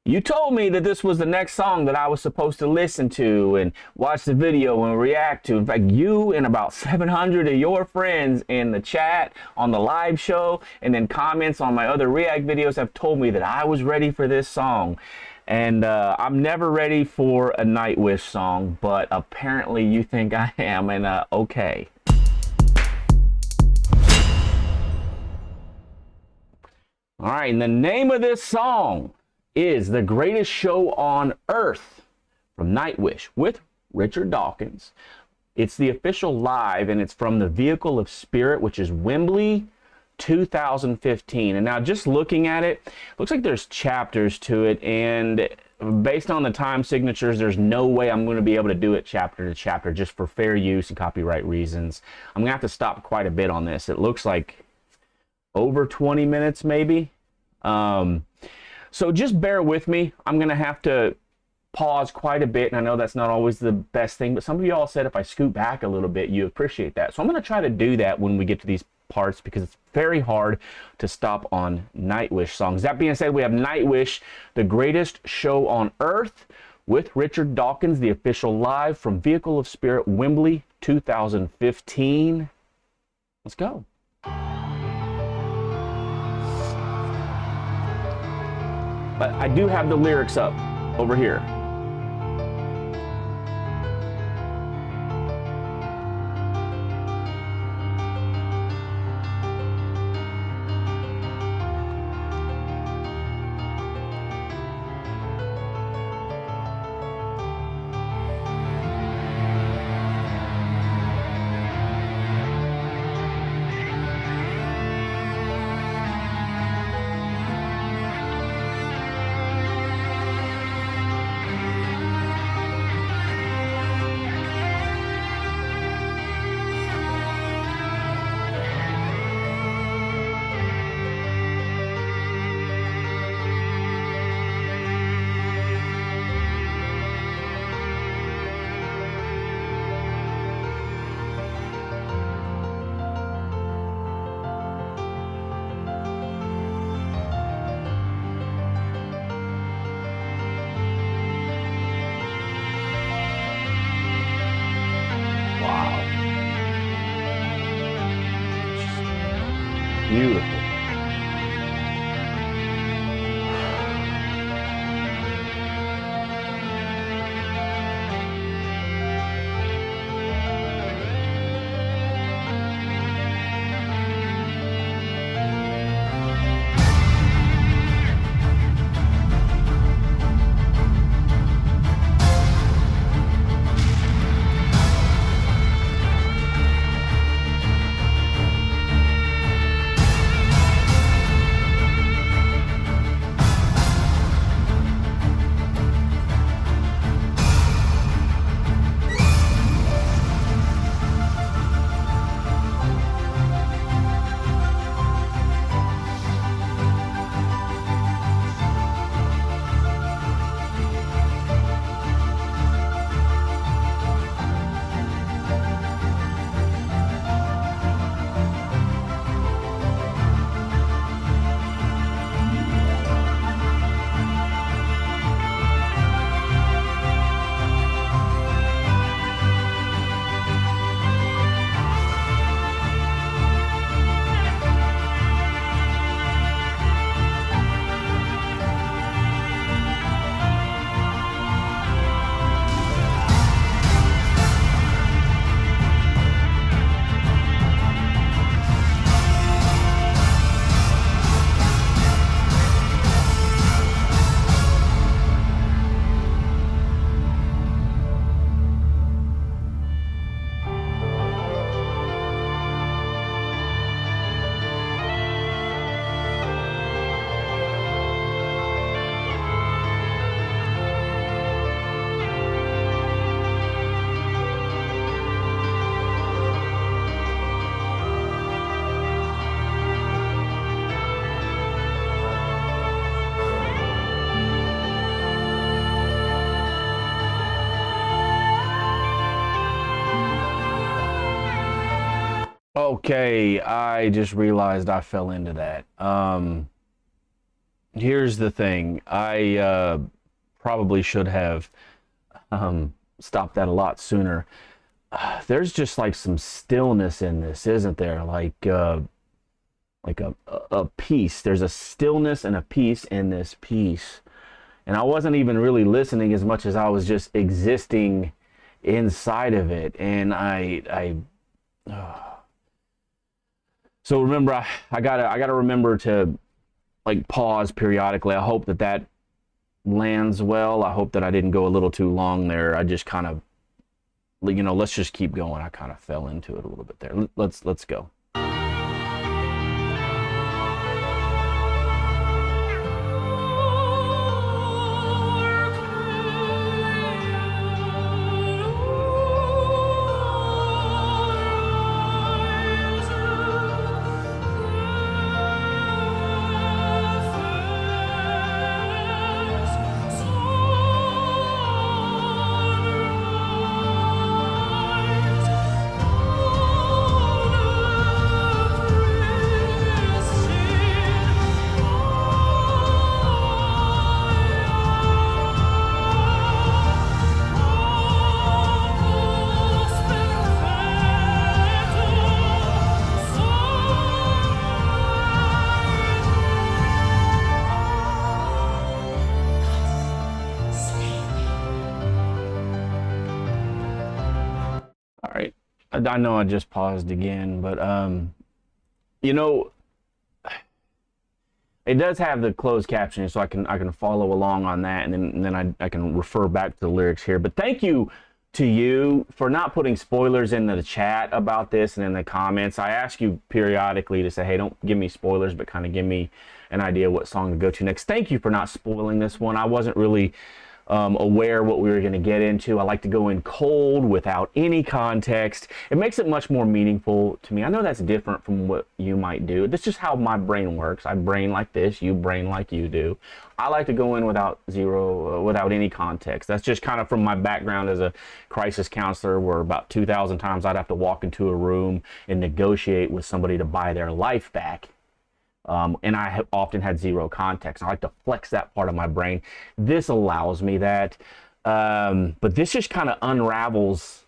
You told me that this was the next song that I was supposed to listen to and watch the video and react to. In fact, you and about 700 of your friends in the chat, on the live show, and then comments on my other react videos have told me that I was ready for this song. And I'm never ready for a Nightwish song, but apparently you think I am, and okay. All right, and the name of this song is The Greatest Show on Earth from Nightwish with Richard Dawkins. It's the official live, and it's from the Vehicle of Spirit, which is Wembley 2015. And now just looking at it, looks like there's chapters to it, and based on the time signatures, there's no way I'm going to be able to do it chapter to chapter just for fair use and copyright reasons. I'm going to have to stop quite a bit on this. It looks like over 20 minutes maybe. So just bear with me. I'm going to have to pause quite a bit, and I know that's not always the best thing, but some of y'all said if I scoot back a little bit, you appreciate that. So I'm going to try to do that when we get to these parts because it's very hard to stop on Nightwish songs. That being said, we have Nightwish, The Greatest Show on Earth with Richard Dawkins, the official live from Vehicle of Spirit, Wembley 2015. Let's go. But I do have the lyrics up over here. Beautiful. Okay, I just realized I fell into that. here's the thing. I probably should have stopped that a lot sooner. There's just like some stillness in this, isn't there? Like a peace. There's a stillness and a peace in this piece. And I wasn't even really listening as much as I was just existing inside of it. And so remember, I gotta remember to like pause periodically. I hope that lands well. I hope that I didn't go a little too long there. I just kind of, let's just keep going. I kind of fell into it a little bit there. Let's go. All right. I know I just paused again, but it does have the closed captioning, so I can follow along on that, and then I can refer back to the lyrics here. But thank you to you for not putting spoilers into the chat about this and in the comments. I ask you periodically to say, hey, don't give me spoilers, but kind of give me an idea what song to go to next. Thank you for not spoiling this one. I wasn't really aware what we were going to get into. I like to go in cold without any context. It makes it much more meaningful to me. I know that's different from what you might do. That's just how my brain works. I brain like this, you brain like you do. I like to go in without any context. That's just kind of from my background as a crisis counselor, where about 2,000 times I'd have to walk into a room and negotiate with somebody to buy their life back. And I have often had zero context. I like to flex that part of my brain. This allows me that, but this just kind of unravels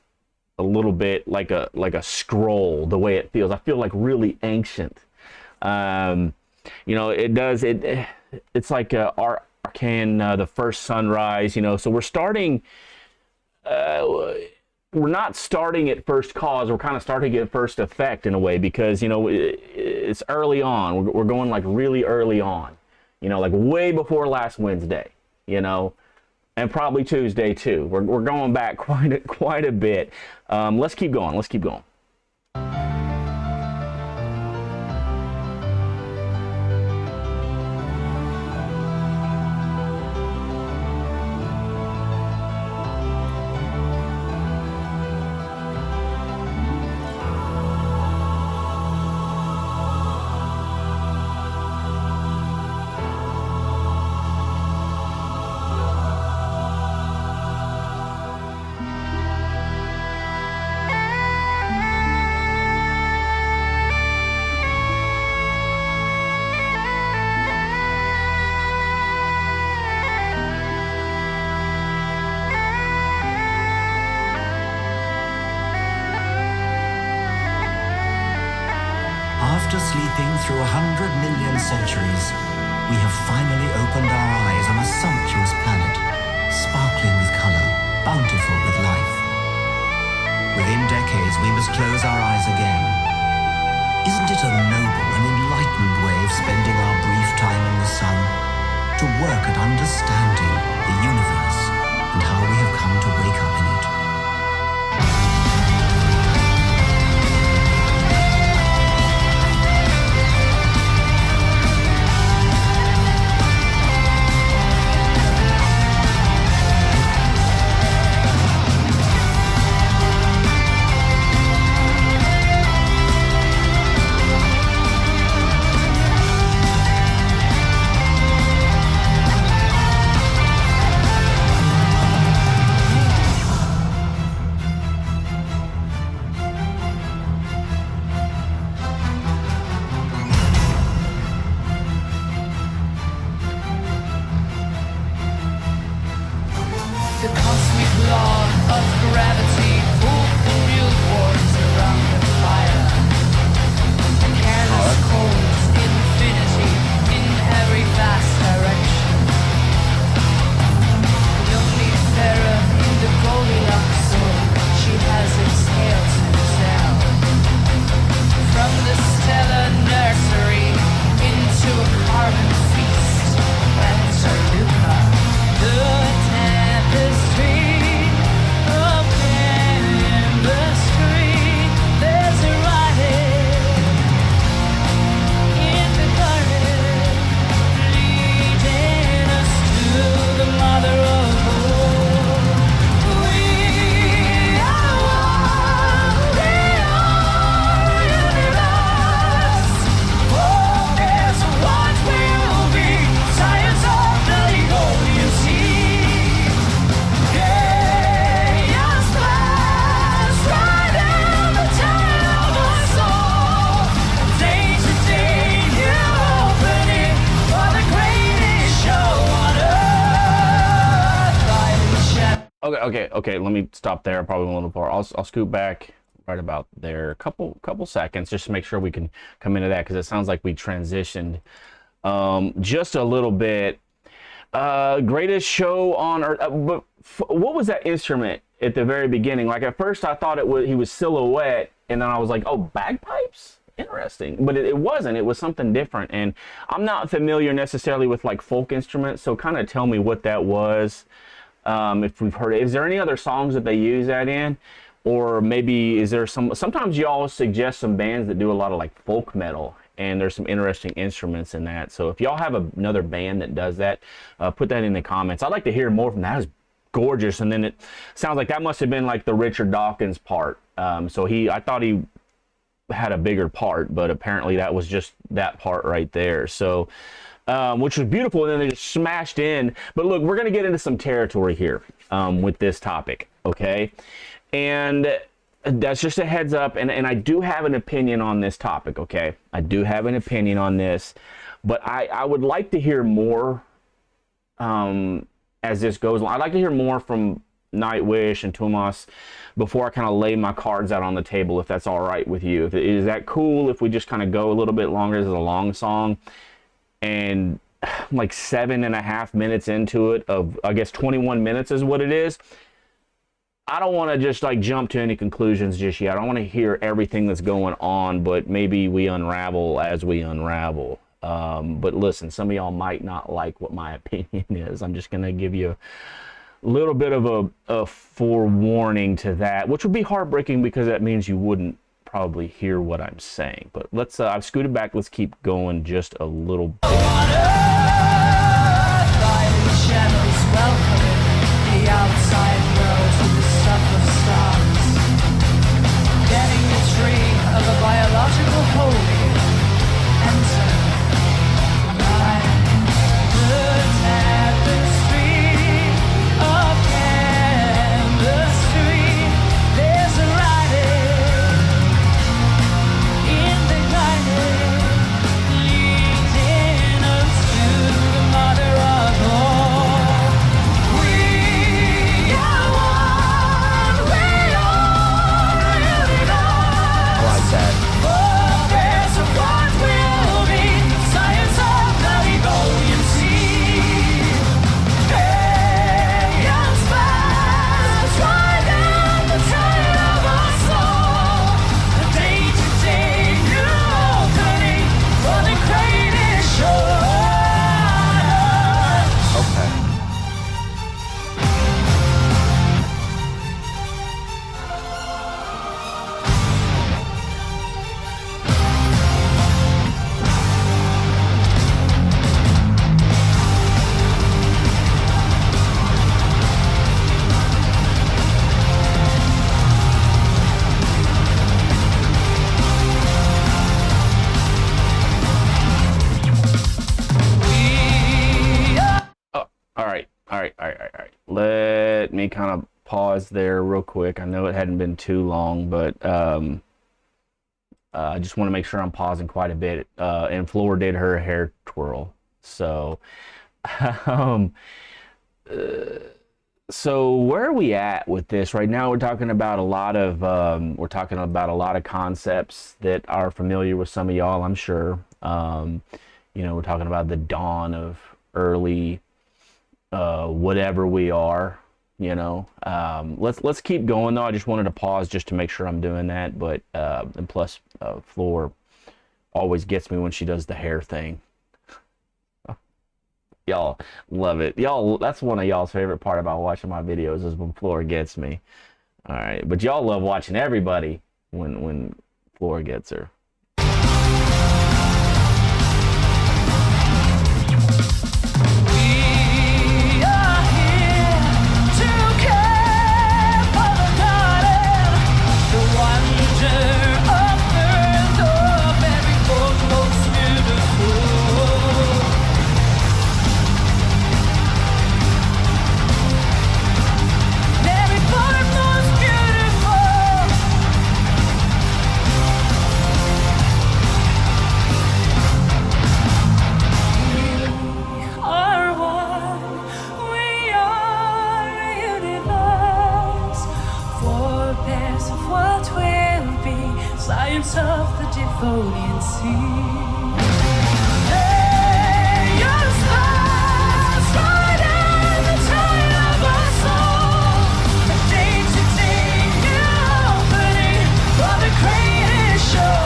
a little bit like a scroll, the way it feels. I feel like really ancient. It does. It's like arcane, the first sunrise. So we're starting. We're not starting at first cause. We're kind of starting at first effect in a way, because it's early on. We're going like really early on, like way before last Wednesday, and probably Tuesday too. We're going back quite a bit. Let's keep going. Let's keep going. After sleeping through 100 million centuries, we have finally opened our eyes on a sumptuous planet, sparkling with color, bountiful with life. Within decades, we must close our eyes again. Isn't it a noble and enlightened way of spending our brief time in the sun, to work at understanding the universe and how we have come to wake up in it? of gravity pulled the newborns around the fire. Careless cold infinity in every vast direction. The only pharaoh in the Goldilocks zone, she has exhaled to herself. From the stellar nursery into a carbon feast, enter Luca, the tapestry of chemistry. There's a writing in the garden, leading us to the mother of all. We are one, we are universe. Focus on what will be, science of the legal, you see. Chaos flash right down the tide of our soul. Day to day, new opening for the greatest show on earth. By the shadow. Okay. Let me stop there. Probably a little far. I'll scoot back right about there. Couple seconds just to make sure we can come into that because it sounds like we transitioned just a little bit. Greatest show on earth. But what was that instrument at the very beginning? Like at first I thought he was Silhouette, and then I was like, oh, bagpipes? Interesting. But it wasn't. It was something different. And I'm not familiar necessarily with like folk instruments, so kind of tell me what that was. If we've heard it. Is there any other songs that they use that in? Or maybe is there sometimes you all suggest some bands that do a lot of like folk metal, and there's some interesting instruments in that. So if y'all have another band that does that, put that in the comments. I'd like to hear more from that. It's gorgeous. And then it sounds like that must have been like the Richard Dawkins part. So I thought he had a bigger part, but apparently that was just that part right there. So which was beautiful, and then they just smashed in. But look, we're going to get into some territory here with this topic, okay? And that's just a heads up, and I do have an opinion on this topic, okay? I do have an opinion on this, but I would like to hear more as this goes along. I'd like to hear more from Nightwish and Tomas before I kind of lay my cards out on the table, if that's all right with you. Is that cool if we just kind of go a little bit longer? This is a long song, and like 7.5 minutes into it of, I guess 21 minutes is what it is. I don't want to just like jump to any conclusions just yet. I don't want to hear everything that's going on, but maybe we unravel as we unravel. But listen, some of y'all might not like what my opinion is. I'm just going to give you a little bit of a forewarning to that, which would be heartbreaking because that means you wouldn't probably hear what I'm saying. But let's, I've scooted back. Let's keep going just a little bit. The outside world to the stuff of stars, getting the tree of a biological holy. Enter the tapestry of chemistry. There's a writing in the garden, leading us to the mother of all. All right. Let me kind of pause there real quick. I know it hadn't been too long, but I just want to make sure I'm pausing quite a bit. And Floor did her hair twirl. So So where are we at with this right now? We're talking about a lot of concepts that are familiar with some of y'all, I'm sure. We're talking about the dawn of early whatever we are. Let's keep going though. I just wanted to pause just to make sure I'm doing that. But and plus, Floor always gets me when she does the hair thing. Y'all love it. Y'all, that's one of y'all's favorite part about watching my videos is when Floor gets me. All right, but y'all love watching everybody when Floor gets her. We are here to care for the garden, the wonder of earth, of every form most beautiful. Every form most beautiful. Are one, we are a universe, forebears of what will be, science of the Devonian sea. Hey, you're the stars, riding the tide of our soul, a day-to-day new opening for the greatest show.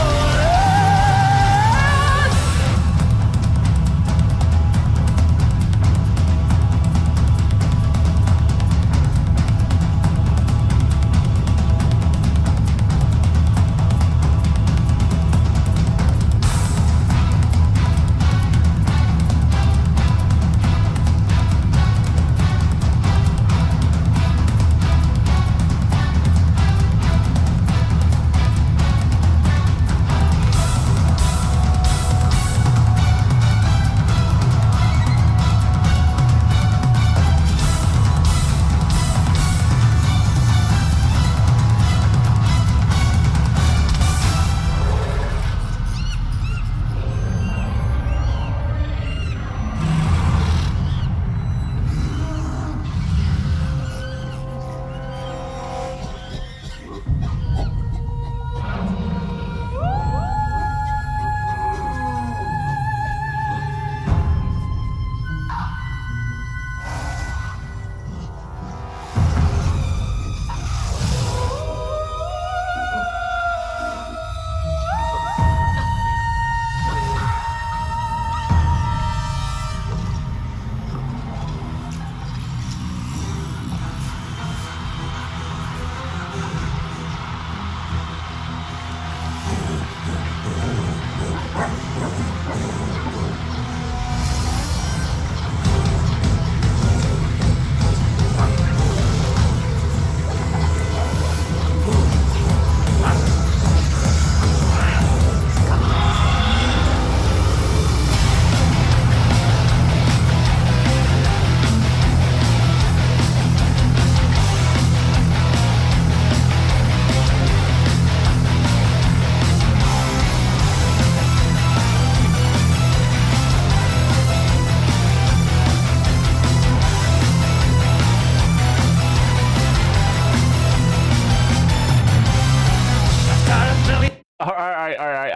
All right.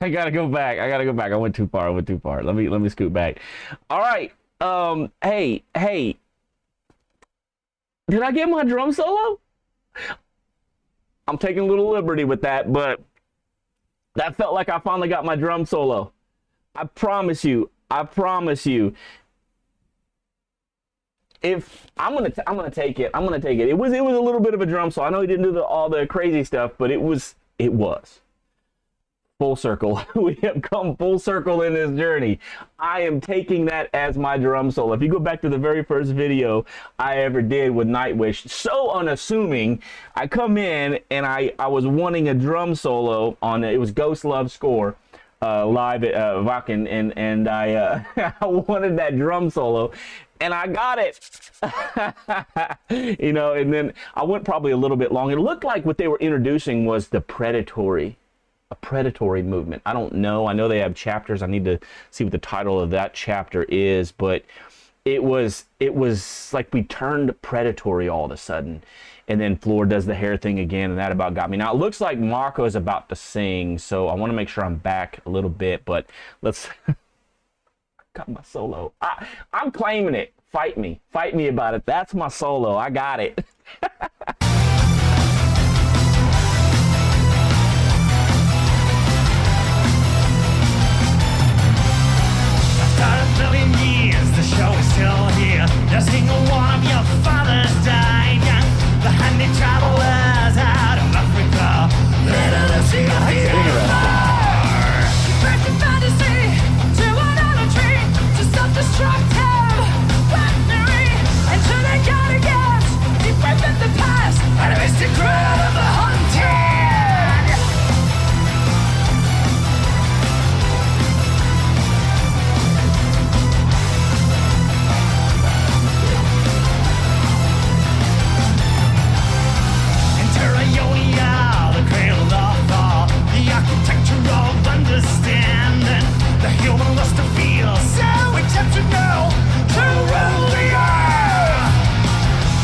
I gotta go back. I went too far. Let me scoot back. All right. Hey. Did I get my drum solo? I'm taking a little liberty with that, but that felt like I finally got my drum solo. I promise you. If I'm gonna take it. It was a little bit of a drum solo. I know he didn't do all the crazy stuff, but it was full circle. We have come full circle in this journey. I am taking that as my drum solo. If you go back to the very first video I ever did with Nightwish, so unassuming, I come in and I was wanting a drum solo on it. It was Ghost Love Score. Live at Wacken, and I I wanted that drum solo, and I got it. And then I went probably a little bit long. It looked like what they were introducing was a predatory movement. I don't know. I know they have chapters. I need to see what the title of that chapter is, but it was like we turned predatory all of a sudden. And then Floor does the hair thing again, and that about got me. Now, it looks like Marco is about to sing, so I want to make sure I'm back a little bit, but let's... got my solo. I'm claiming it. Fight me. Fight me about it. That's my solo. I got it. After a billion years, the show is still here. Every single one of your fathers died young. The handy travelers out of Africa. Little to see breaking fantasy to idolatry, to self-destructive weaponry, until they gotta get deep within the past, and a mystic crowd of the hunted. Ionia, the cradle of thought, the architecture of understanding, the human lust to feel, so exceptional to rule the earth.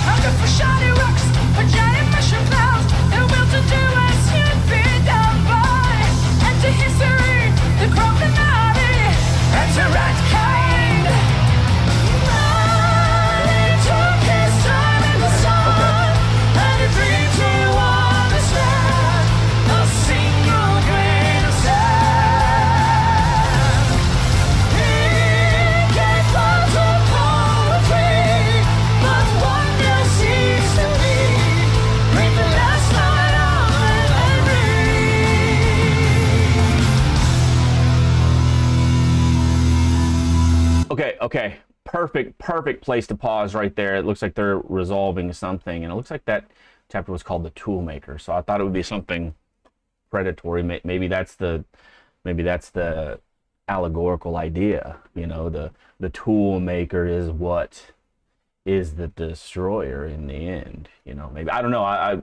Hunger for shiny rocks, for giant mushroom clouds, the will to do as you'd be done by. Enter history, the Crocodile, enter rat kind. He took his time in the sun, and he dreamed to understand a single grain of sand. He gave birth to poetry, but wonder ceased to be. Read the last line of memory. Okay. Perfect place to pause right there. It looks like they're resolving something, and it looks like that chapter was called The Toolmaker. So I thought it would be something predatory. Maybe that's the allegorical idea. You know, the tool maker is what is the destroyer in the end. You know, maybe, I don't know. I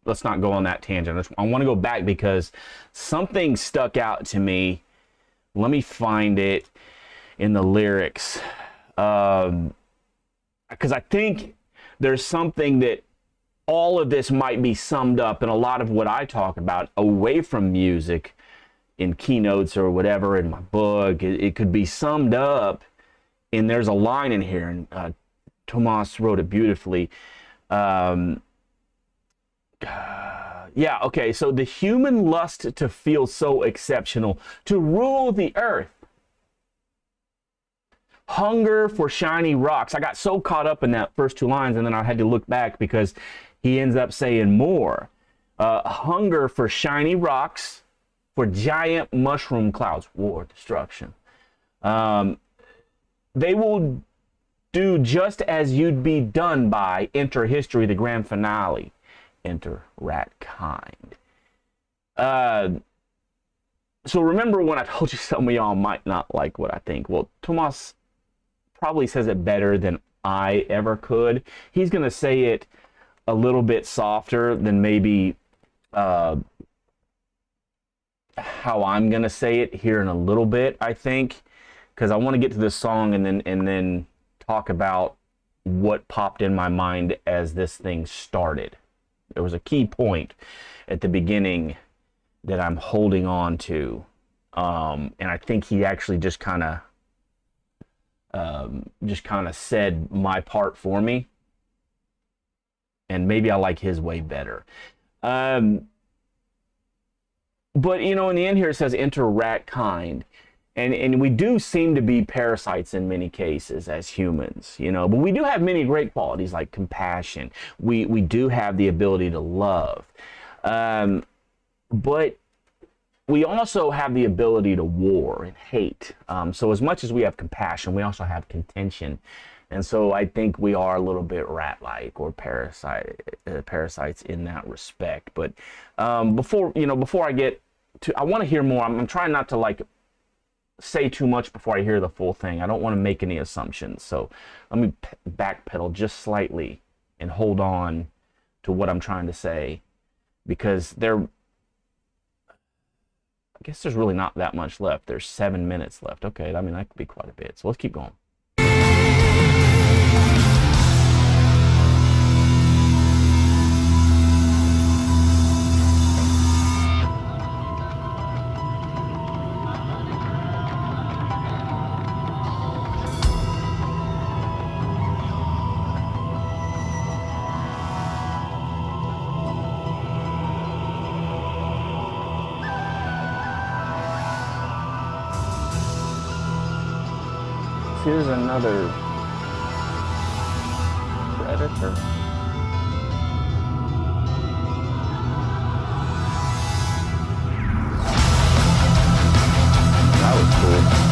let's not go on that tangent. I want to go back because something stuck out to me. Let me find it in the lyrics. Because I think there's something that all of this might be summed up in a lot of what I talk about away from music in keynotes or whatever in my book. It could be summed up, and there's a line in here, and Tomas wrote it beautifully. Yeah, okay, so the human lust to feel so exceptional, to rule the earth. Hunger for shiny rocks. I got so caught up in that first two lines, and then I had to look back because he ends up saying more. Hunger for shiny rocks, for giant mushroom clouds, war, destruction. They will do just as you'd be done by. Enter history, the grand finale. Enter rat kind. So remember when I told you some of y'all might not like what I think? Well, Tomas probably says it better than I ever could. He's going to say it a little bit softer than maybe how I'm going to say it here in a little bit, I think, because I want to get to this song and then talk about what popped in my mind as this thing started. There was a key point at the beginning that I'm holding on to, and I think he actually just kind of said my part for me, and maybe I like his way better. But you know, in the end here it says enter rat kind, and we do seem to be parasites in many cases as humans, you know, but we do have many great qualities like compassion. We do have the ability to love, but we also have the ability to war and hate. So as much as we have compassion, we also have contention. And so I think we are a little bit rat-like or parasites in that respect. But before I get to, I want to hear more. I'm trying not to like say too much before I hear the full thing. I don't want to make any assumptions. So let me backpedal just slightly and hold on to what I'm trying to say, because I guess there's really not that much left. There's 7 minutes left. Okay, I mean, that could be quite a bit. So let's keep going. 'tis another predator. That was cool.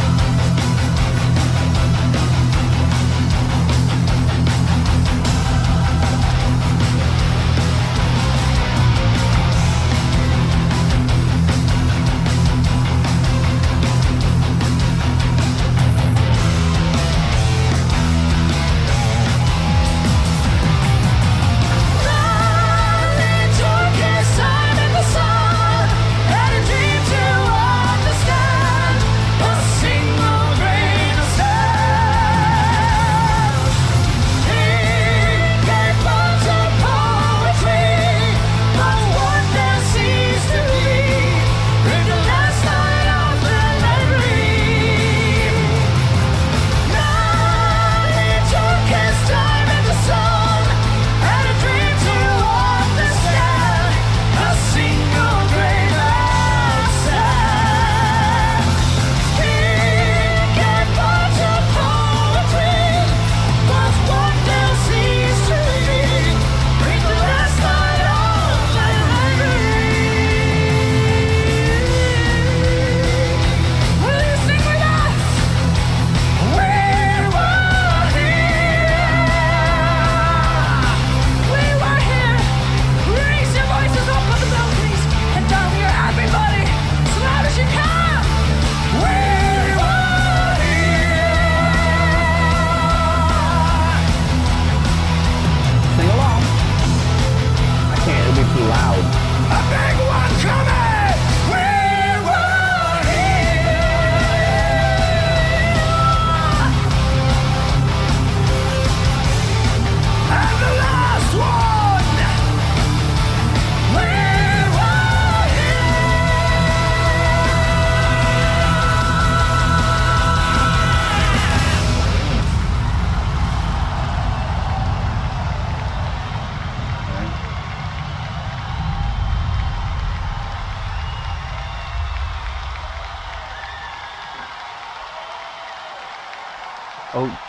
Oh,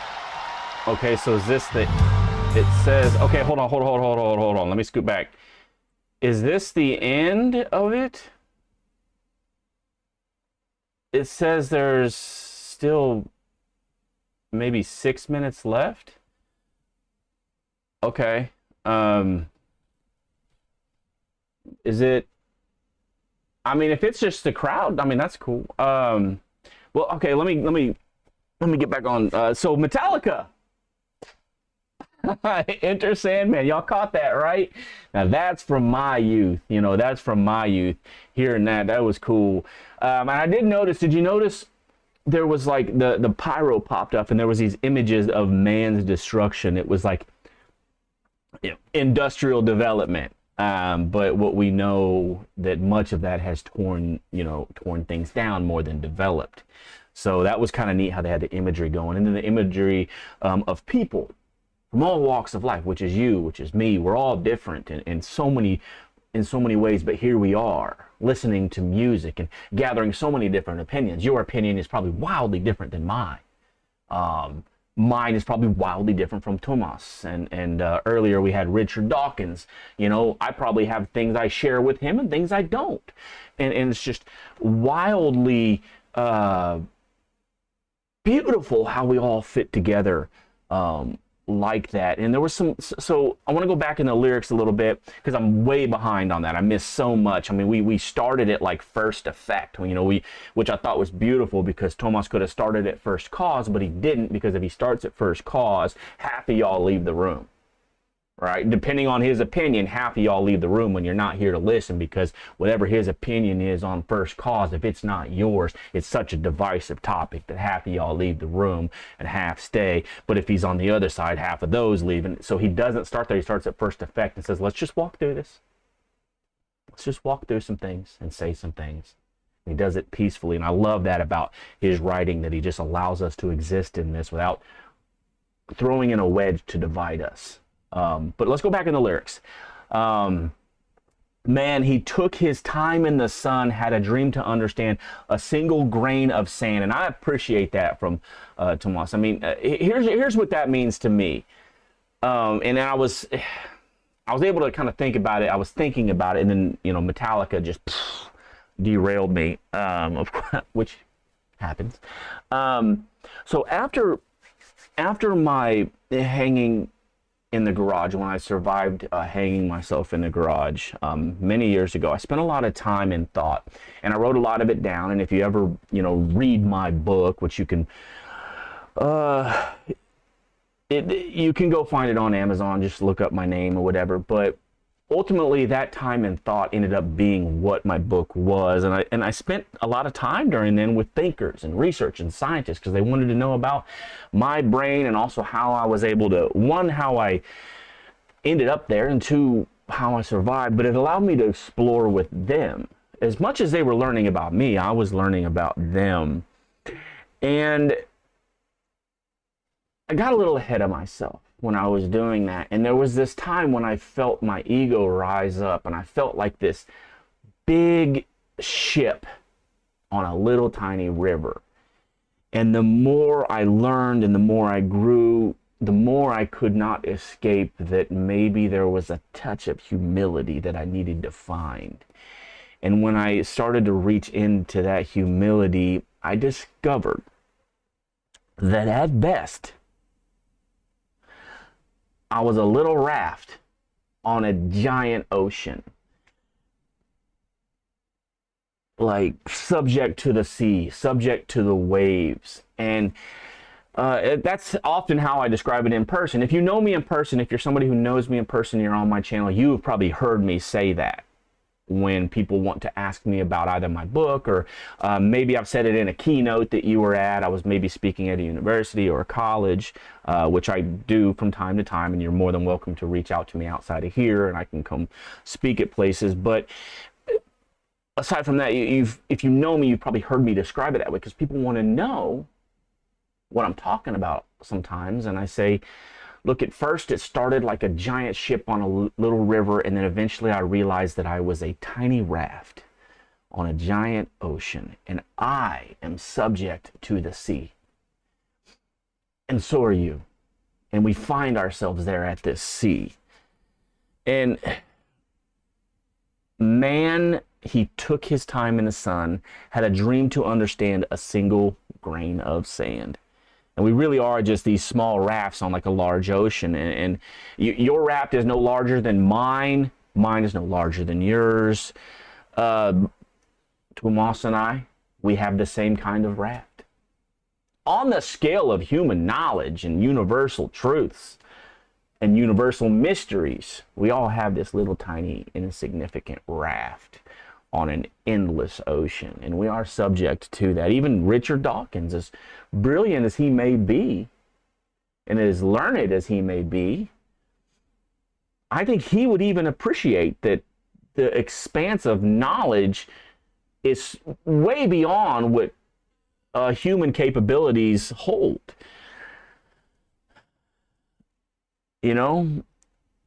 okay. So is this the? It says. Okay, hold on. Let me scoot back. Is this the end of it? It says there's still maybe 6 minutes left. Okay. Is it? I mean, if it's just the crowd, I mean that's cool. Well, okay. Let me get back on. So Metallica. Enter Sandman. Y'all caught that, right? Now that's from my youth. You know, that's from my youth. Hearing that, that was cool. And I did notice. Did you notice there was like the pyro popped up, and there was these images of man's destruction. It was like, you know, industrial development. But what we know that much of that has torn things down more than developed. So that was kind of neat how they had the imagery going, and then the imagery of people from all walks of life, which is you, which is me. We're all different in so many ways, but here we are listening to music and gathering so many different opinions. Your opinion is probably wildly different than mine. Mine is probably wildly different from Tomas. And earlier we had Richard Dawkins. You know, I probably have things I share with him and things I don't. And it's just wildly beautiful how we all fit together like that. And there was so I want to go back in the lyrics a little bit because I'm way behind on that. I missed so much. I mean, we started it like First Effect, you know, which I thought was beautiful because Tomas could have started at First Cause, but he didn't, because if he starts at First Cause, half of y'all leave the room. Right? Depending on his opinion, half of y'all leave the room when you're not here to listen, because whatever his opinion is on First Cause, if it's not yours, it's such a divisive topic that half of y'all leave the room and half stay. But if he's on the other side, half of those leave. And so he doesn't start there. He starts at First Effect and says, let's just walk through this. Let's just walk through some things and say some things. And he does it peacefully. And I love that about his writing, that he just allows us to exist in this without throwing in a wedge to divide us. But let's go back in the lyrics. Man, he took his time in the sun, had a dream to understand a single grain of sand. And I appreciate that from Tomas. I mean, here's what that means to me. And I was able to kind of think about it. I was thinking about it, and then, Metallica just derailed me, which happens. So after my hanging in the garage, when I survived hanging myself in the garage many years ago, I spent a lot of time in thought, and I wrote a lot of it down. And if you ever read my book, which you can you can go find it on Amazon, just look up my name or whatever. But ultimately, that time in thought ended up being what my book was. And I spent a lot of time during then with thinkers and research and scientists, because they wanted to know about my brain, and also how I was able to, one, how I ended up there, and two, how I survived. But it allowed me to explore with them. As much as they were learning about me, I was learning about them. And I got a little ahead of myself when I was doing that. And there was this time when I felt my ego rise up, and I felt like this big ship on a little tiny river. And the more I learned and the more I grew, the more I could not escape that maybe there was a touch of humility that I needed to find. And when I started to reach into that humility, I discovered that at best, I was a little raft on a giant ocean, like subject to the sea, subject to the waves. And that's often how I describe it in person. If you know me in person, if you're somebody who knows me in person, you're on my channel, you have probably heard me say that when people want to ask me about either my book, or maybe I've said it in a keynote that you were at. I was maybe speaking at a university or a college, which I do from time to time, and you're more than welcome to reach out to me outside of here, and I can come speak at places. But aside from that, if you know me, you've probably heard me describe it that way, because people want to know what I'm talking about sometimes. And I say, look, at first it started like a giant ship on a little river, and then eventually I realized that I was a tiny raft on a giant ocean, and I am subject to the sea. And so are you. And we find ourselves there at this sea. And man, he took his time in the sun, had a dream to understand a single grain of sand. And we really are just these small rafts on like a large ocean. And your raft is no larger than mine. Mine is no larger than yours. Tomas and I, we have the same kind of raft. On the scale of human knowledge and universal truths and universal mysteries, we all have this little tiny insignificant raft on an endless ocean, and we are subject to that. Even Richard Dawkins, as brilliant as he may be, and as learned as he may be, I think he would even appreciate that the expanse of knowledge is way beyond what human capabilities hold.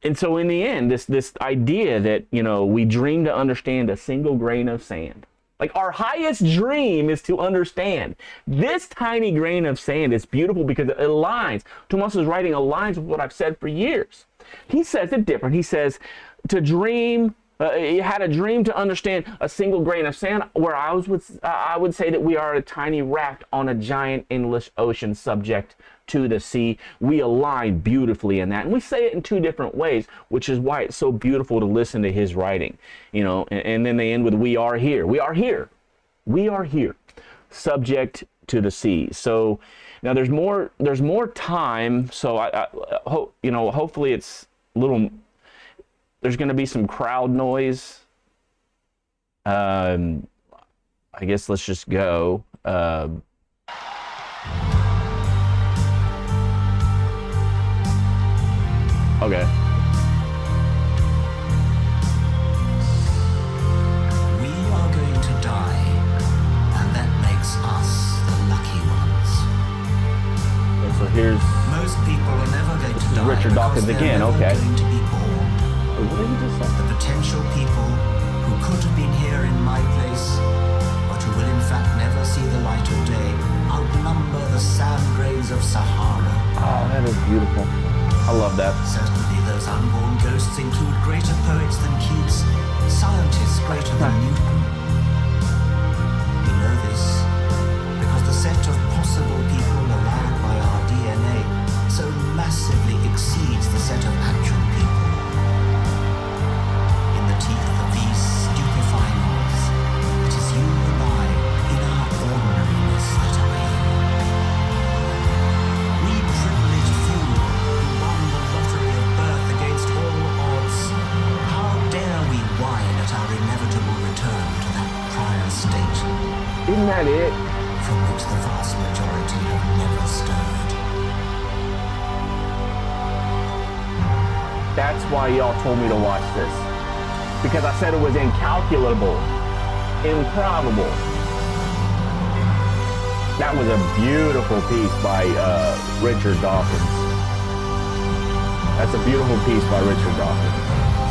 And so in the end, this idea that, we dream to understand a single grain of sand. Like, our highest dream is to understand this tiny grain of sand. Is beautiful because it aligns. Tomas' writing aligns with what I've said for years. He says it different. He says to dream, he had a dream to understand a single grain of sand, where I would say that we are a tiny raft on a giant endless ocean subject to the sea. We align beautifully in that. And we say it in two different ways, which is why it's so beautiful to listen to his writing. And then they end with, we are here. We are here. We are here, subject to the sea. So now there's more time. So I hope, hopefully it's a little, there's going to be some crowd noise. I guess let's just go. Okay. We are going to die, and that makes us the lucky ones. So here's most people are never going to die. Richard Dawkins because again. they're never Okay. going to be born. What did he just say? The potential people who could have been here in my place, but who will in fact never see the light of day, outnumber the sand grains of Sahara. Oh, that is beautiful. I love that. Certainly those unborn ghosts include greater poets than Keats, scientists greater than Newton. We know this because the set of possible people allowed by our DNA so massively exceeds the set of actual people. In the teeth of these stupefying odds, it is you and I, in our ordinariness, that are here. We privileged few who won the lottery of birth against all odds. How dare we whine at our inevitable return to that prior state Isn't that it? from which the vast majority have never stirred? That's why y'all told me to watch this. Because I said it was incalculable, improbable. That was a beautiful piece by Richard Dawkins. That's a beautiful piece by Richard Dawkins.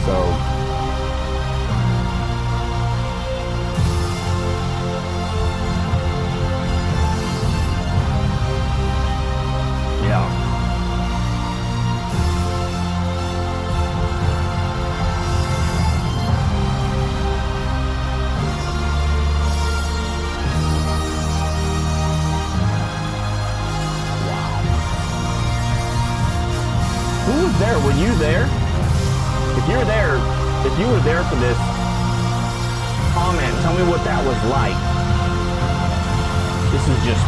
So, yeah. Who was there? Were you there? If you were there for this, comment. Tell me what that was like. This is just.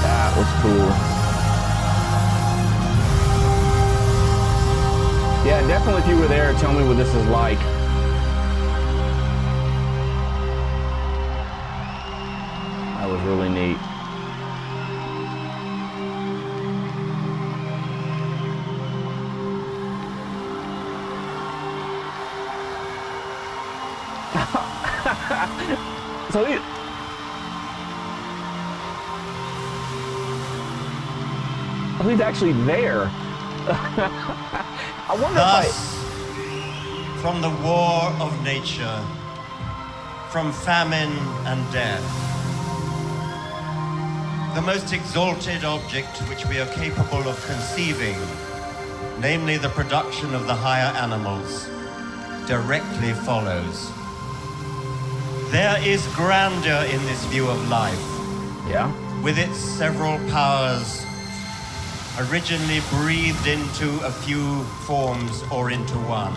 That was cool. Yeah, definitely if you were there, tell me what this is like. That was really neat. So he's actually there. I wonder Thus, from the war of nature, from famine and death, the most exalted object which we are capable of conceiving, namely the production of the higher animals, directly follows. There is grandeur in this view of life, Yeah. with its several powers originally breathed into a few forms or into one.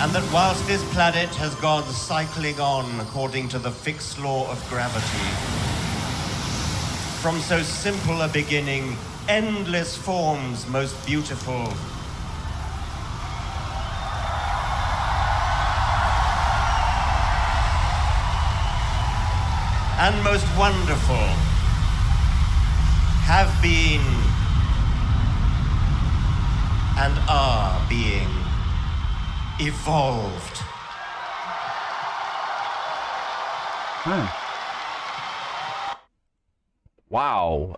And that whilst this planet has gone cycling on according to the fixed law of gravity, from so simple a beginning, endless forms most beautiful, and most wonderful have been and are being evolved. Wow.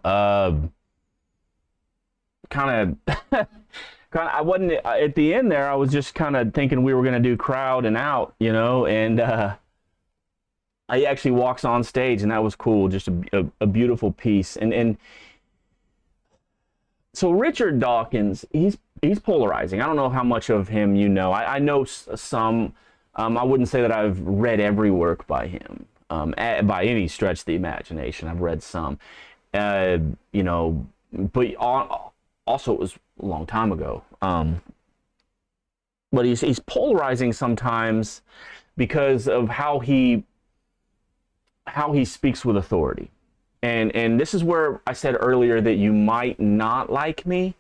Kind of. I wasn't at the end there. I was just kind of thinking we were going to do crowd and out, you know, and he actually walks on stage, and that was cool. Just a beautiful piece. And so Richard Dawkins, he's polarizing. I don't know how much of him you know. I know some. I wouldn't say that I've read every work by him by any stretch of the imagination. I've read some, you know, but also it was a long time ago. But he's polarizing sometimes because of how he speaks with authority. And this is where I said earlier that you might not like me,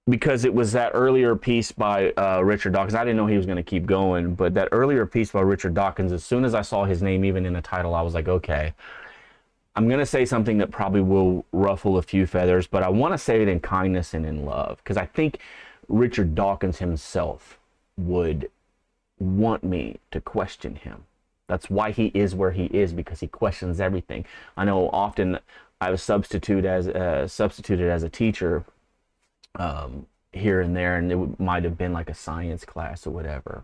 because it was that earlier piece by Richard Dawkins. I didn't know he was going to keep going, but that earlier piece by Richard Dawkins, as soon as I saw his name even in the title, I was like, okay, I'm going to say something that probably will ruffle a few feathers, but I want to say it in kindness and in love, because I think Richard Dawkins himself would want me to question him. That's why he is where he is, because he questions everything. I know often I was substituted as a teacher here and there, and it might have been like a science class or whatever.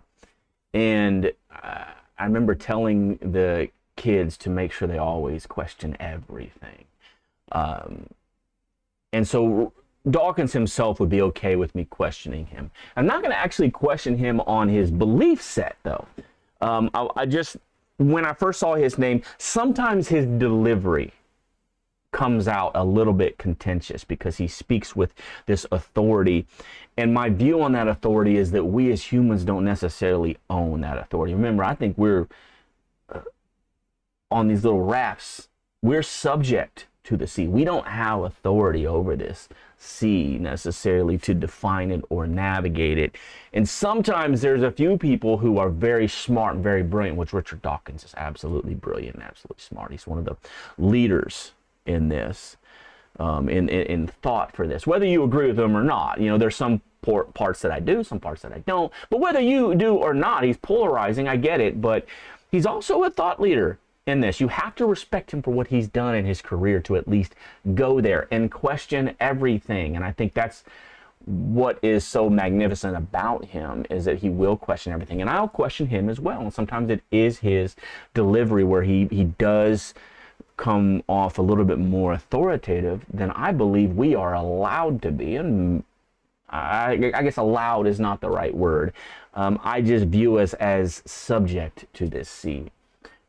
And I remember telling the kids to make sure they always question everything. And so Dawkins himself would be okay with me questioning him. I'm not going to actually question him on his belief set, though. I just, when I first saw his name, sometimes his delivery comes out a little bit contentious because he speaks with this authority. And my view on that authority is that we as humans don't necessarily own that authority. Remember, I think we're on these little rafts. We're subject to the sea. We don't have authority over this sea necessarily to define it or navigate it. And sometimes there's a few people who are very smart and very brilliant, which Richard Dawkins is absolutely brilliant and absolutely smart. He's one of the leaders in this, in thought for this, whether you agree with him or not. You know, there's some parts that I do, some parts that I don't, but whether you do or not, he's polarizing, I get it, but he's also a thought leader in this. You have to respect him for what he's done in his career to at least go there and question everything. And I think that's what is so magnificent about him, is that he will question everything. And I'll question him as well. And sometimes it is his delivery where he does come off a little bit more authoritative than I believe we are allowed to be. And I guess allowed is not the right word. I just view us as subject to this sea.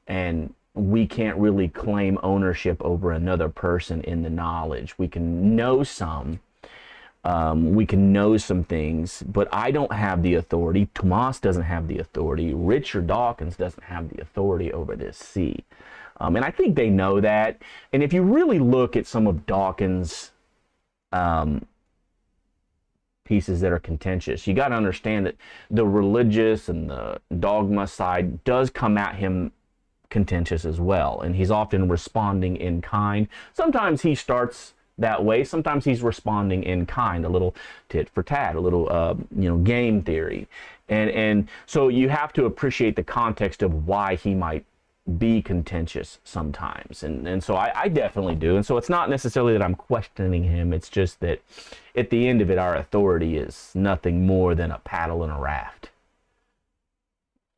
And we can't really claim ownership over another person in the knowledge. We can know some. We can know some things, but I don't have the authority. Tomas doesn't have the authority. Richard Dawkins doesn't have the authority over this sea. And I think they know that. And if you really look at some of Dawkins' pieces that are contentious, you got to understand that the religious and the dogma side does come at him contentious as well. And he's often responding in kind. Sometimes he starts that way. Sometimes he's responding in kind, a little tit for tat, a little, game theory. And so you have to appreciate the context of why he might be contentious sometimes. And so I definitely do. And so it's not necessarily that I'm questioning him. It's just that at the end of it, our authority is nothing more than a paddle in a raft.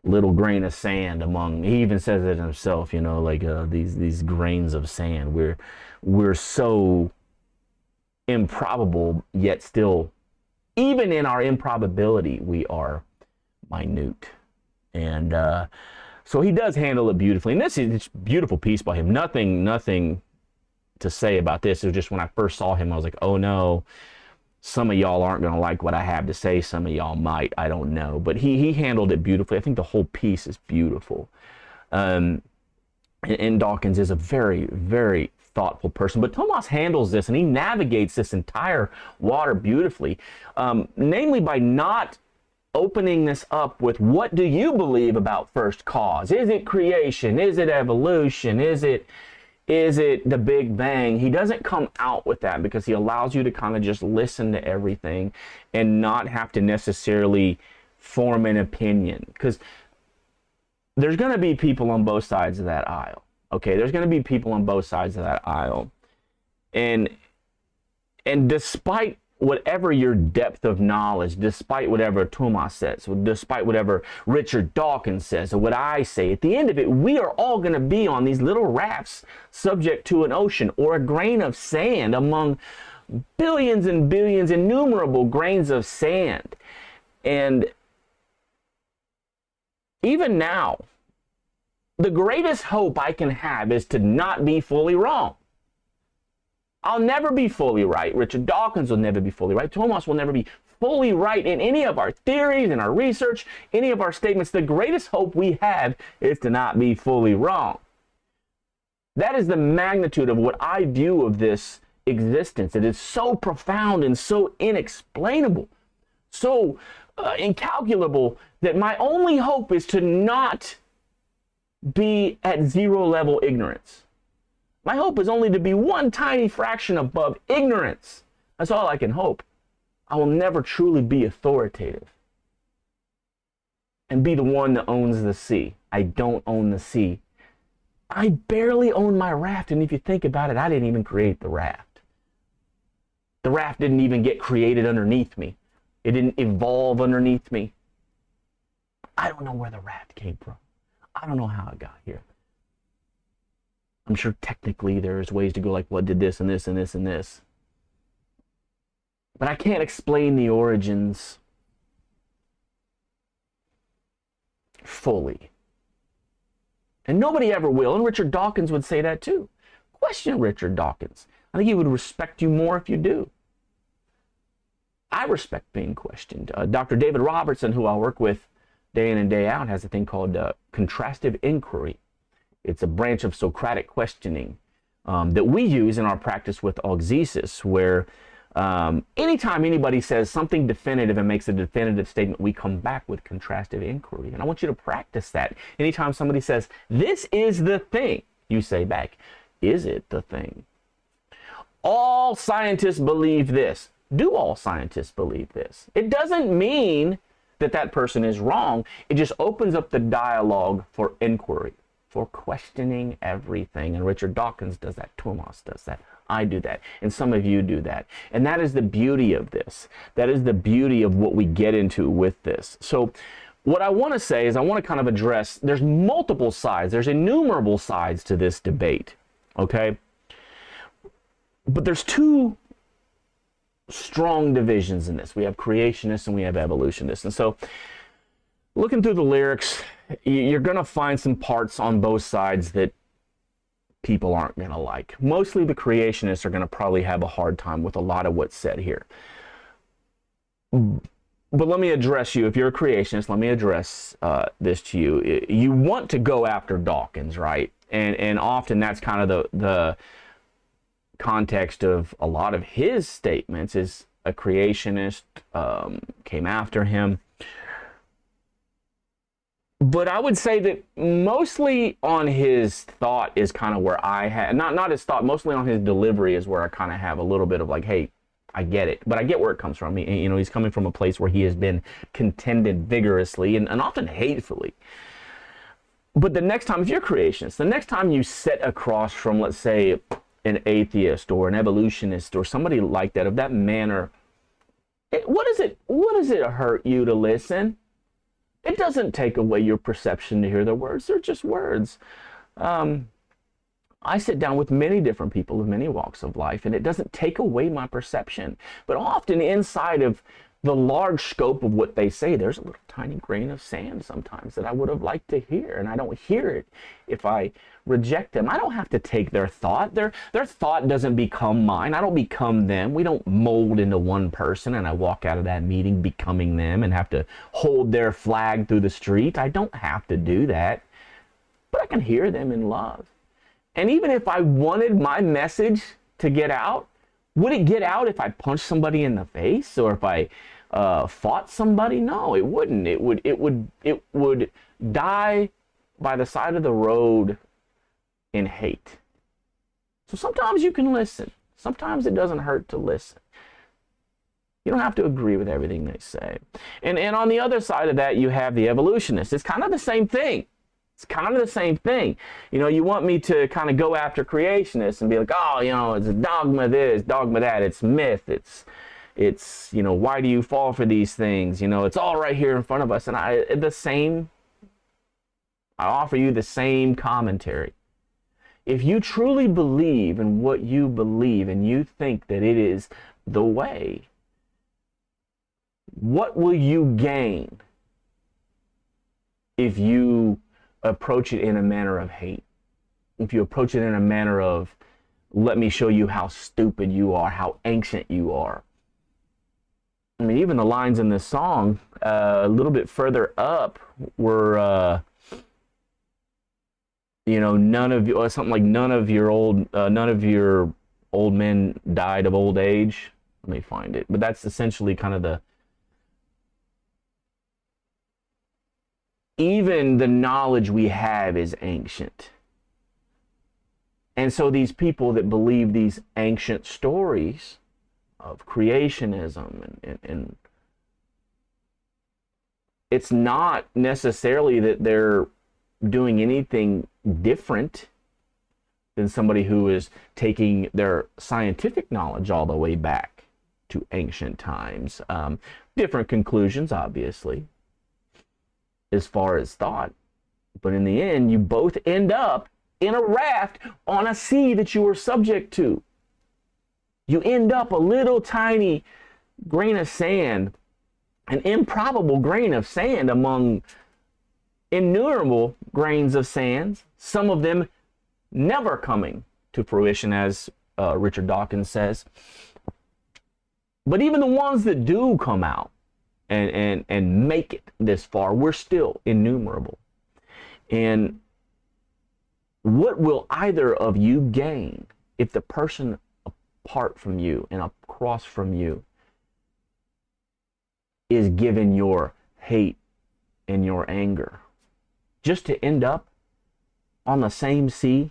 Little grain of sand among, he even says it himself, these grains of sand. We're so improbable, yet still, even in our improbability, we are minute. And so he does handle it beautifully. And this is a beautiful piece by him. Nothing to say about this. It was just when I first saw him, I was like, oh no, some of y'all aren't going to like what I have to say. Some of y'all might. I don't know. But he handled it beautifully. I think the whole piece is beautiful. And Dawkins is a very, very thoughtful person. But Tomas handles this, and he navigates this entire water beautifully, namely by not opening this up with, what do you believe about first cause? Is it creation? Is it evolution? Is it the Big Bang? He doesn't come out with that because he allows you to kind of just listen to everything and not have to necessarily form an opinion. Because there's going to be people on both sides of that aisle. Okay, there's going to be people on both sides of that aisle. And despite whatever your depth of knowledge, despite whatever Tomas says, despite whatever Richard Dawkins says, or what I say, at the end of it, we are all going to be on these little rafts subject to an ocean or a grain of sand among billions and billions, innumerable grains of sand. And even now, the greatest hope I can have is to not be fully wrong. I'll never be fully right. Richard Dawkins will never be fully right. Tomas will never be fully right in any of our theories, in our research, any of our statements. The greatest hope we have is to not be fully wrong. That is the magnitude of what I view of this existence. It is so profound and so inexplainable, so incalculable, that my only hope is to not be at zero level ignorance. My hope is only to be one tiny fraction above ignorance. That's all I can hope. I will never truly be authoritative and be the one that owns the sea. I don't own the sea. I barely own my raft, and if you think about it, I didn't even create the raft. The raft didn't even get created underneath me. It didn't evolve underneath me. I don't know where the raft came from. I don't know how it got here. I'm sure technically there's ways to go like, what did this and this and this and this? But I can't explain the origins fully. And nobody ever will. And Richard Dawkins would say that too. Question Richard Dawkins. I think he would respect you more if you do. I respect being questioned. Dr. David Robertson, who I work with day in and day out, has a thing called contrastive inquiry. It's a branch of Socratic questioning that we use in our practice with exegesis, where anytime anybody says something definitive and makes a definitive statement, we come back with contrastive inquiry. And I want you to practice that. Anytime somebody says, this is the thing, you say back, is it the thing? All scientists believe this. Do all scientists believe this? It doesn't mean that that person is wrong. It just opens up the dialogue for inquiry, for questioning everything. And Richard Dawkins does that. Thomas does that. I do that. And some of you do that. And that is the beauty of this. That is the beauty of what we get into with this. So what I want to say is I want to kind of address, there's multiple sides. There's innumerable sides to this debate. Okay? But there's two strong divisions in this. We have creationists and we have evolutionists. And so looking through the lyrics, you're going to find some parts on both sides that people aren't going to like. Mostly the creationists are going to probably have a hard time with a lot of what's said here. But let me address you. If you're a creationist, let me address this to you. You want to go after Dawkins, right? And often that's kind of the context of a lot of his statements is a creationist came after him. But I would say that mostly on his thought is kind of where I had, not his thought, mostly on his delivery is where I kind of have a little bit of like, hey, I get it. But I get where it comes from. You know, he's coming from a place where he has been contended vigorously and often hatefully. But the next time, if you're a creationist, the next time you sit across from, let's say, an atheist or an evolutionist or somebody like that of that manner, what does it hurt you to listen? It doesn't take away your perception to hear the words. They're just words. I sit down with many different people of many walks of life, and it doesn't take away my perception. But often inside of the large scope of what they say, there's a little tiny grain of sand sometimes that I would have liked to hear, and I don't hear it if I reject them. I don't have to take their thought. Their thought doesn't become mine. I don't become them. We don't mold into one person and I walk out of that meeting becoming them and have to hold their flag through the street. I don't have to do that, but I can hear them in love. And even if I wanted my message to get out, would it get out if I punched somebody in the face or if I fought somebody? No, it wouldn't. It would die by the side of the road in hate. So sometimes you can listen. Sometimes it doesn't hurt to listen. You don't have to agree with everything they say. And on the other side of that, you have the evolutionists. It's kind of the same thing. It's kind of the same thing. You know, you want me to kind of go after creationists and be like, oh, you know, it's a dogma this, dogma that, it's myth, it's, you know, why do you fall for these things? You know, it's all right here in front of us. And I offer you the same commentary. If you truly believe in what you believe and you think that it is the way, what will you gain if you approach it in a manner of hate? If you approach it in a manner of, let me show you how stupid you are, how ancient you are. I mean, even the lines in this song, a little bit further up, were, you know, none of you, or something like none of your old men died of old age. Let me find it. But that's essentially kind of even the knowledge we have is ancient. And so these people that believe these ancient stories, of creationism, and it's not necessarily that they're doing anything different than somebody who is taking their scientific knowledge all the way back to ancient times. Different conclusions, obviously, as far as thought. But in the end, you both end up in a raft on a sea that you were subject to. You end up a little tiny grain of sand, an improbable grain of sand among innumerable grains of sand, some of them never coming to fruition, as Richard Dawkins says. But even the ones that do come out and make it this far, we're still innumerable. And what will either of you gain if the person apart from you and across from you is given your hate and your anger, just to end up on the same sea,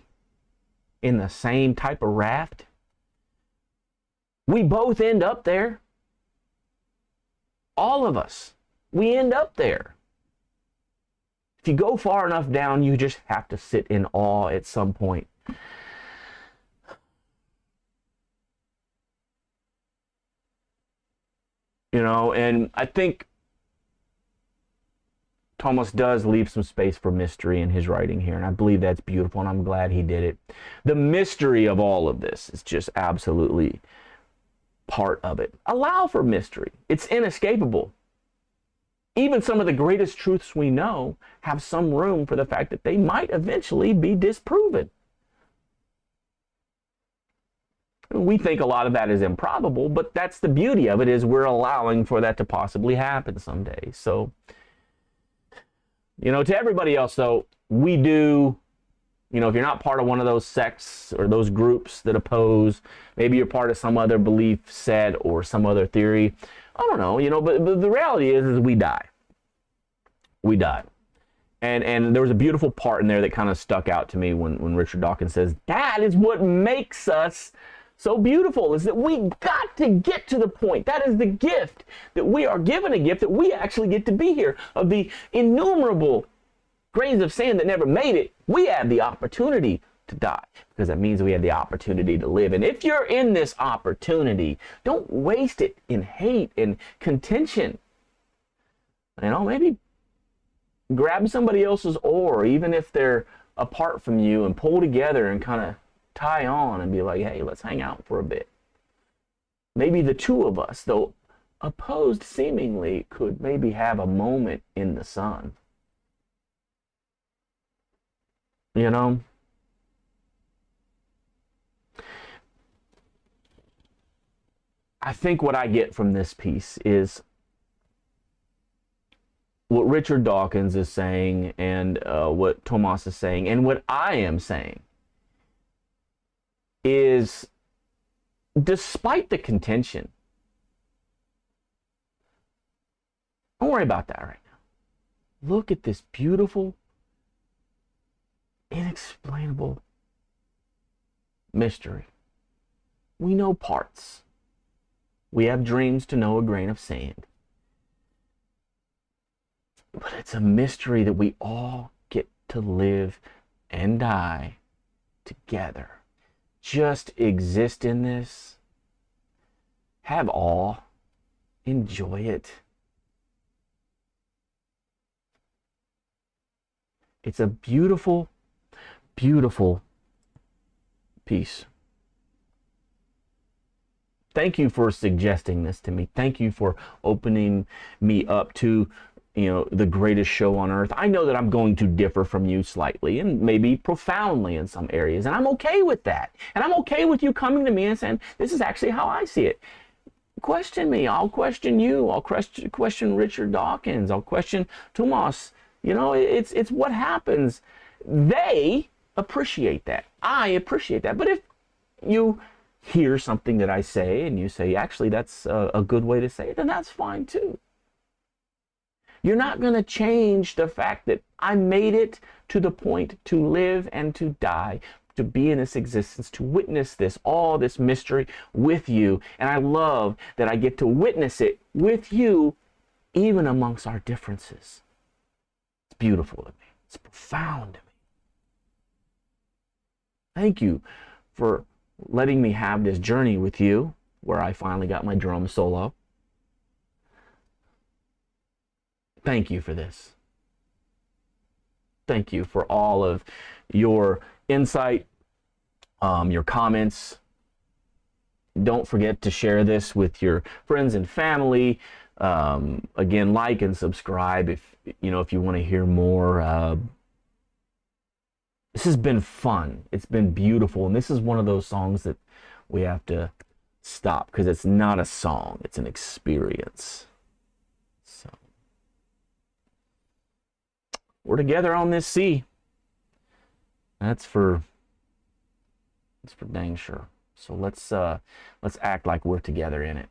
in the same type of raft? We both end up there. All of us, we end up there. If you go far enough down, you just have to sit in awe at some point. You know, and I think Thomas does leave some space for mystery in his writing here, and I believe that's beautiful, and I'm glad he did it. The mystery of all of this is just absolutely part of it. Allow for mystery. It's inescapable. Even some of the greatest truths we know have some room for the fact that they might eventually be disproven. We think a lot of that is improbable, but that's the beauty of it, is we're allowing for that to possibly happen someday. So, you know, to everybody else, though, we do, you know, if you're not part of one of those sects or those groups that oppose, maybe you're part of some other belief set or some other theory, I don't know, you know, but the reality is we die. We die. And there was a beautiful part in there that kind of stuck out to me when Richard Dawkins says, that is what makes us so beautiful, is that we got to get to the point. That is the gift, that we are given a gift, that we actually get to be here. Of the innumerable grains of sand that never made it, we have the opportunity to die, because that means we have the opportunity to live. And if you're in this opportunity, don't waste it in hate and contention. You know, maybe grab somebody else's oar, even if they're apart from you, and pull together and kind of tie on and be like, hey, let's hang out for a bit. Maybe the two of us, though opposed seemingly, could maybe have a moment in the sun. You know? I think what I get from this piece is what Richard Dawkins is saying, and what Thomas is saying, and what I am saying, is despite the contention, don't worry about that right now. Look at this beautiful, inexplainable mystery. We know parts. We have dreams to know a grain of sand. But it's a mystery that we all get to live and die together. Just exist in this. Have awe. Enjoy it. It's a beautiful, beautiful piece. Thank you for suggesting this to me. Thank you for opening me up to, you know, the greatest show on earth. I know that I'm going to differ from you slightly and maybe profoundly in some areas, and I'm okay with that. And I'm okay with you coming to me and saying, this is actually how I see it. Question me. I'll question you. I'll question Richard Dawkins. I'll question Thomas. You know, it's what happens. They appreciate that. I appreciate that. But if you hear something that I say and you say, actually, that's a good way to say it, then that's fine too. You're not going to change the fact that I made it to the point to live and to die to be in this existence, to witness this, all this mystery with you. And I love that I get to witness it with you, even amongst our differences. It's beautiful to me. It's profound to me. Thank you for letting me have this journey with you, where I finally got my drum solo. Thank you for this. Thank you for all of your insight, your comments. Don't forget to share this with your friends and family. Again, like and subscribe if you want to hear more. This has been fun. It's been beautiful, and this is one of those songs that we have to stop, because it's not a song, it's an experience. So we're together on this sea. That's for dang sure. So let's act like we're together in it.